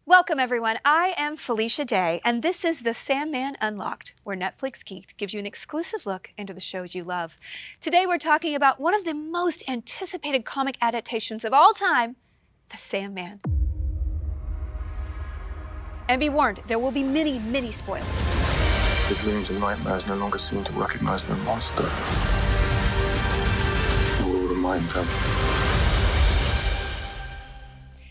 Welcome, everyone. I am Felicia Day, and this is The Sandman Unlocked, where Netflix Geek gives you an exclusive look into the shows you love. Today, we're talking about one of the most anticipated comic adaptations of all time, The Sandman. And be warned, there will be many, many spoilers. The dreams and nightmares no longer seem to recognize their monster. You will remind them.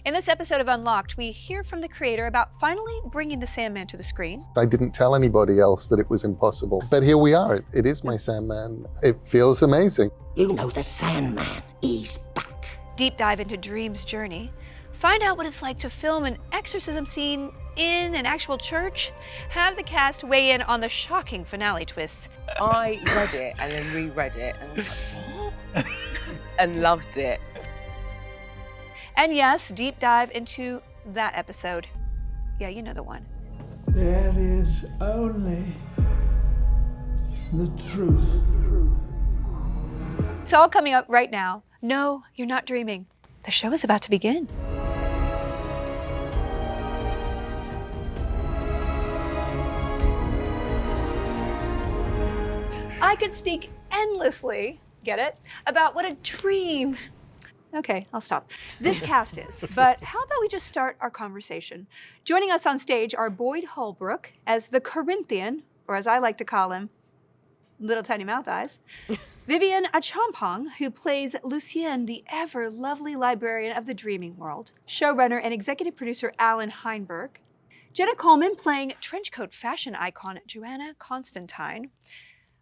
In this episode of Unlocked, we hear from the creator about finally bringing the Sandman to the screen. I didn't tell anybody else that it was impossible, but here we are. It is my Sandman. It feels amazing. You know the Sandman is back. Deep dive into Dream's journey. Find out what it's like to film an exorcism scene in an actual church. Have the cast weigh in on the shocking finale twists. I read it and then reread it and was like, what? And loved it. And yes, deep dive into that episode. Yeah, you know the one. There is only the truth. It's all coming up right now. No, you're not dreaming. The show is about to begin. I could speak endlessly, get it, about what a dream. Okay, I'll stop. This cast is, but how about we just start our conversation? Joining us on stage are Boyd Holbrook as the Corinthian, or as I like to call him, Little Tiny Mouth Eyes. Vivian Achampong, who plays Lucien, the ever-lovely librarian of the dreaming world. Showrunner and executive producer Alan Heinberg. Jenna Coleman playing trenchcoat fashion icon Joanna Constantine.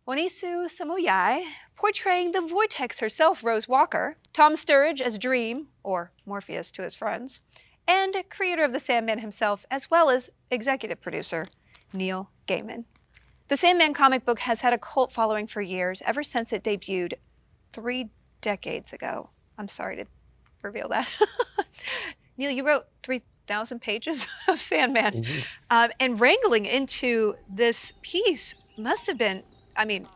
Onisu Samoyai, portraying the Vortex herself, Rose Walker. Tom Sturridge as Dream, or Morpheus to his friends. And creator of The Sandman himself, as well as executive producer, Neil Gaiman. The Sandman comic book has had a cult following for years, ever since it debuted 3 decades ago. I'm sorry to reveal that. Neil, you wrote 3,000 pages of Sandman. And wrangling into this piece must have been,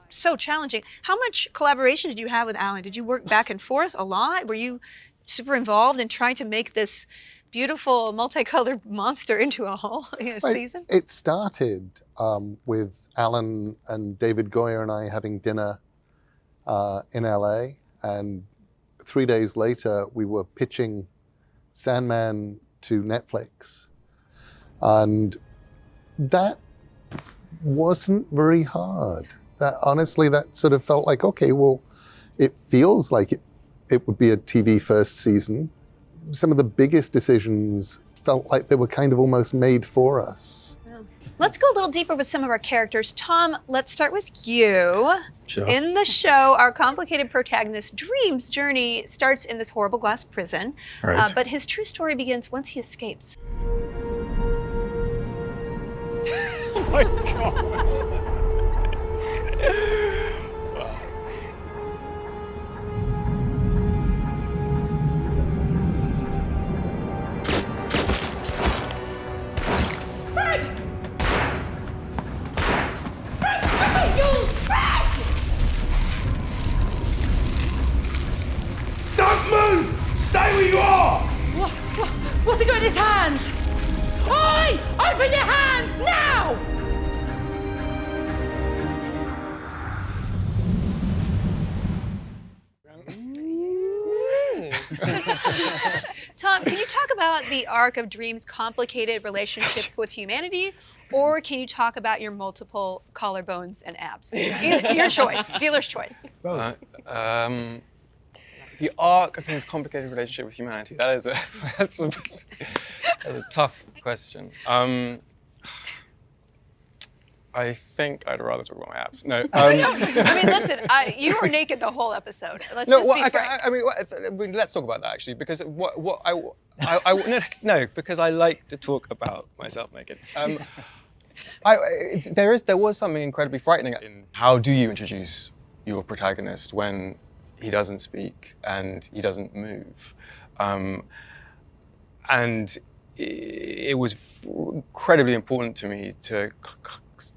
so challenging. How much collaboration did you have with Alan? Did you work back and forth a lot? Were you super involved in trying to make this beautiful, multicolored monster into a whole season? It started with Alan and David Goyer and I having dinner in LA. And 3 days later, we were pitching Sandman to Netflix. And that wasn't very hard. Honestly, that sort of felt like, okay, well, it feels like it would be a TV first season. Some of the biggest decisions felt like they were kind of almost made for us. Let's go a little deeper with some of our characters. Tom, let's start with you. Sure. In the show, our complicated protagonist, Dream's journey starts in this horrible glass prison, Right. but his true story begins once he escapes. Oh my God. Don't move! Stay where you are! What's he got in his hands? Oi! Open your hands now! Tom, can you talk about the arc of Dream's complicated relationship with humanity, or can you talk about your multiple collarbones and abs? Your choice, dealer's choice. The arc of his complicated relationship with humanity, that's a tough question. I think I'd rather talk about my abs. No. Listen, you were naked the whole episode. Let's Let's talk about that actually, because because I like to talk about myself naked. There was something incredibly frightening in how do you introduce your protagonist when he doesn't speak and he doesn't move, and it was incredibly important to me to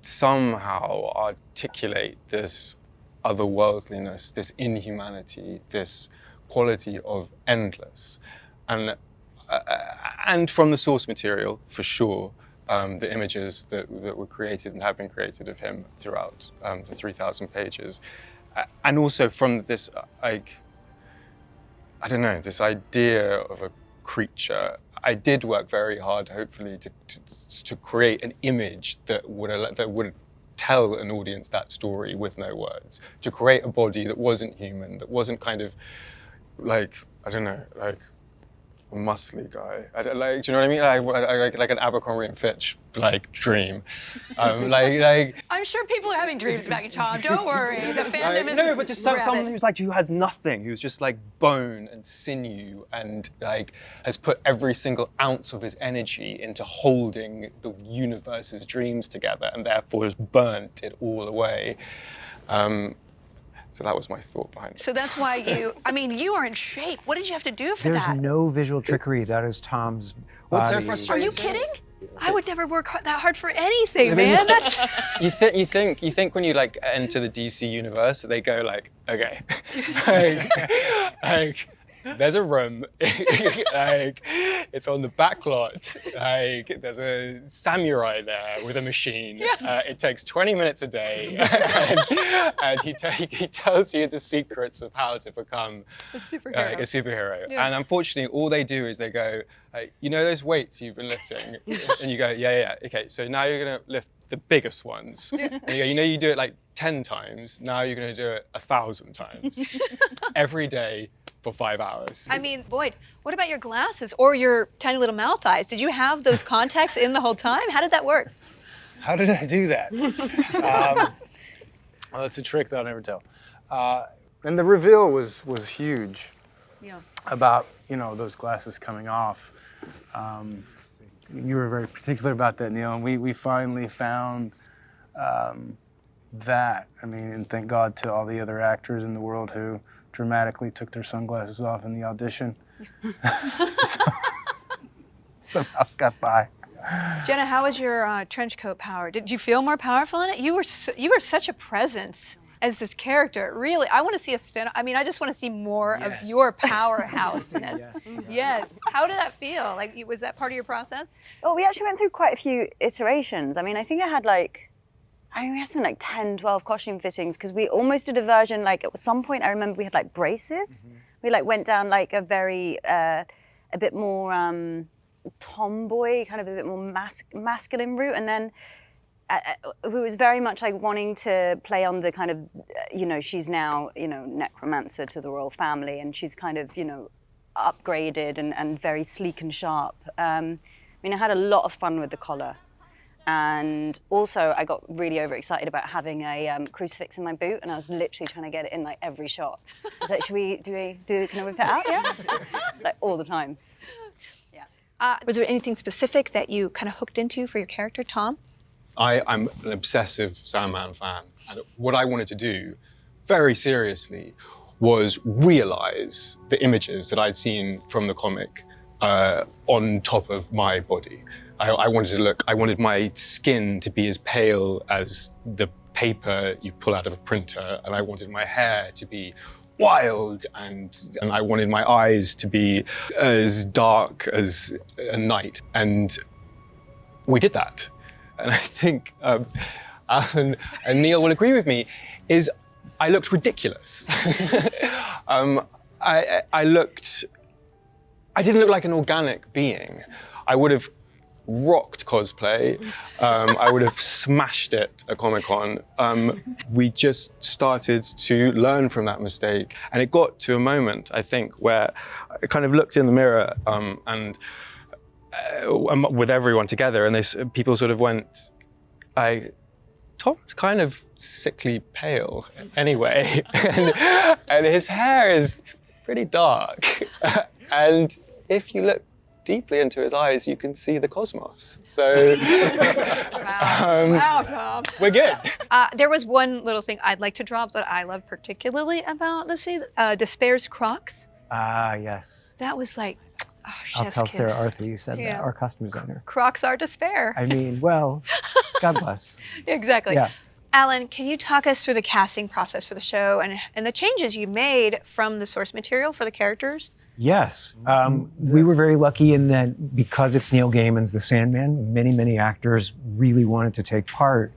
somehow articulate this otherworldliness, this inhumanity, this quality of endless. And and from the source material, for sure, the images that were created and have been created of him throughout the 3,000 pages. And also from this, like, I don't know, this idea of a creature. I did work very hard, hopefully, to create an image that would tell an audience that story with no words. To create a body that wasn't human, that wasn't kind of like, I don't know, like a muscly guy. Like, do you know what I mean? Like an Abercrombie and Fitch like dream. I'm sure people are having dreams about you, Tom. Don't worry. The fandom is no, but just someone rabid. who has nothing, who's just like bone and sinew, and like has put every single ounce of his energy into holding the universe's dreams together, and therefore has burnt it all away. So that was my thought behind it. So that's why you are in shape. What did you have to do for There's that? no visual trickery. That is Tom's What's so body. Are frustrating? you kidding? I would never work that hard for anything, man. That's You think when you like enter the DC universe, they go like, okay, like there's a room, like it's on the back lot, like there's a samurai there with a machine. It takes 20 minutes a day, and he tells you the secrets of how to become a superhero. a superhero. Yeah. And unfortunately, all they do is they go, you know those weights you've been lifting? And you go, yeah. Okay, so now you're gonna lift the biggest ones. And you go, you know you do it like 10 times, now you're gonna do it 1,000 times. Every day for 5 hours. I mean, Boyd, what about your glasses or your tiny little mouth eyes? Did you have those contacts in the whole time? How did that work? How did I do that? Well, that's a trick that I'll never tell. And the reveal was huge. Yeah. About, you know, those glasses coming off. You were very particular about that, Neil, and we finally found that. I mean, and thank God to all the other actors in the world who dramatically took their sunglasses off in the audition. Somehow got by. Jenna, how was your trench coat power? Did you feel more powerful in it? You were such a presence as this character. Really, I want to see a spin. I mean, I just want to see more of your powerhouseness. Yes. How did that feel? Like, was that part of your process? Well, we actually went through quite a few iterations. I mean, I think I had we had something like 10, 12 costume fittings because we almost did a version, like at some point I remember we had like braces. We like went down like a very, a bit more tomboy, kind of a bit more masculine route. And then it was very much like wanting to play on the kind of, she's now, necromancer to the royal family, and she's kind of, upgraded and very sleek and sharp. I mean, I had a lot of fun with the collar. And also, I got really overexcited about having a crucifix in my boot, and I was literally trying to get it in like every shot. I was like, can I whip it out? Yeah, like all the time. Yeah. Was there anything specific that you kind of hooked into for your character, Tom? I'm an obsessive Sandman fan, and what I wanted to do, very seriously, was realize the images that I'd seen from the comic on top of my body. I wanted my skin to be as pale as the paper you pull out of a printer, and I wanted my hair to be wild, and I wanted my eyes to be as dark as a night. And we did that. And I think Alan and Neil will agree with me, is I looked ridiculous. I didn't look like an organic being. I would have rocked cosplay. I would have smashed it at Comic-Con. We just started to learn from that mistake. And it got to a moment, I think, where I kind of looked in the mirror and with everyone together, and people sort of went, Tom's kind of sickly pale anyway. and his hair is pretty dark. And if you look deeply into his eyes, you can see the cosmos. So, Wow, Tom. we're good. There was one little thing I'd like to drop that I love particularly about the season. Despair's Crocs. Ah, yes. That was like, I'll chef's tell kiss. Sarah Arthur you said Yeah. that, our costume designer. Crocs are despair. I mean, well, God bless. Exactly. Yeah. Alan, can you talk us through the casting process for the show and the changes you made from the source material for the characters Yes. We were very lucky in that because it's Neil Gaiman's The Sandman, many actors really wanted to take part.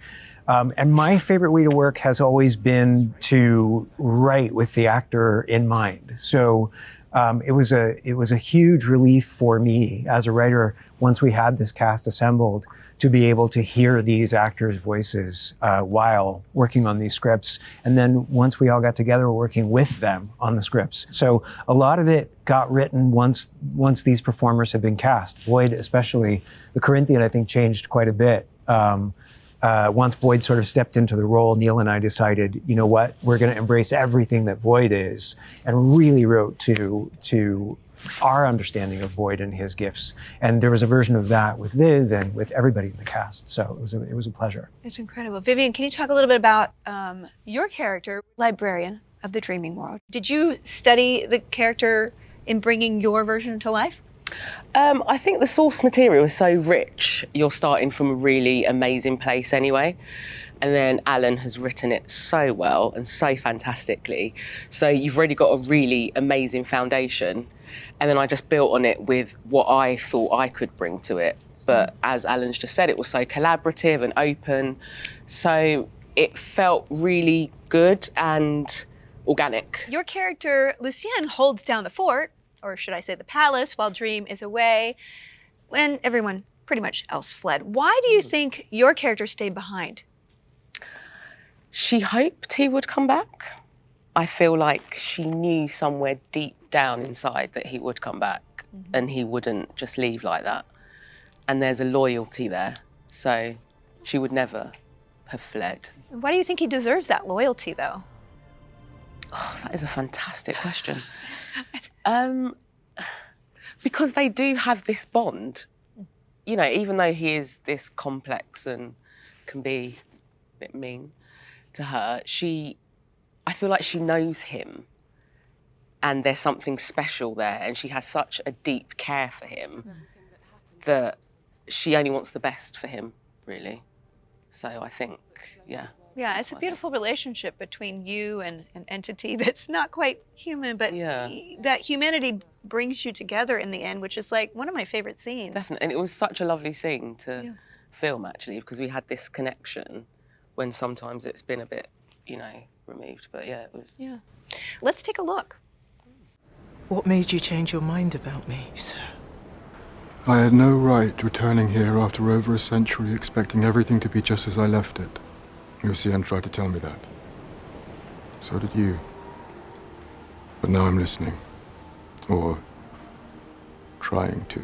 And my favorite way to work has always been to write with the actor in mind. So it was a huge relief for me as a writer once we had this cast assembled to be able to hear these actors' voices while working on these scripts. And then once we all got together, working with them on the scripts. So a lot of it got written once these performers had been cast. Boyd, especially, the Corinthian, I think, changed quite a bit. Once Boyd sort of stepped into the role, Neil and I decided, you know what, we're going to embrace everything that Boyd is, and really wrote to our understanding of Boyd and his gifts. And there was a version of that with Viv and with everybody in the cast. So it was a pleasure. It's incredible. Vivian, can you talk a little bit about your character, librarian of the dreaming world? Did you study the character in bringing your version to life? I think the source material is so rich, you're starting from a really amazing place anyway. And then Alan has written it so well and so fantastically. So you've already got a really amazing foundation. And then I just built on it with what I thought I could bring to it. But as Alan's just said, it was so collaborative and open. So it felt really good and organic. Your character, Lucien, holds down the fort, or should I say the palace, while Dream is away, when everyone pretty much else fled. Why do you think your character stayed behind? She hoped he would come back. I feel like she knew somewhere deep down inside that he would come back and he wouldn't just leave like that. And there's a loyalty there, so she would never have fled. Why do you think he deserves that loyalty, though? Oh, that is a fantastic question. Because they do have this bond. You know, even though he is this complex and can be a bit mean to her, I feel like she knows him and there's something special there, and she has such a deep care for him that she only wants the best for him, really. So I think, yeah. Yeah, it's a beautiful relationship between you and an entity that's not quite human, but that humanity brings you together in the end, which is like one of my favorite scenes. Definitely, and it was such a lovely scene to film, actually, because we had this connection when sometimes it's been a bit, you know, removed. But yeah, it was... Yeah. Let's take a look. What made you change your mind about me, sir? I had no right returning here after over a century expecting everything to be just as I left it. Lucien tried to tell me that. So did you. But now I'm listening. Or trying to.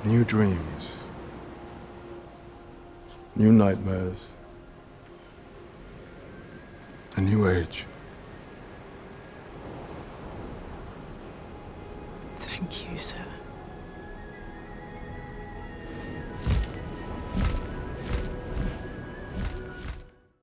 New dreams. New nightmares. A new age. Thank you, sir.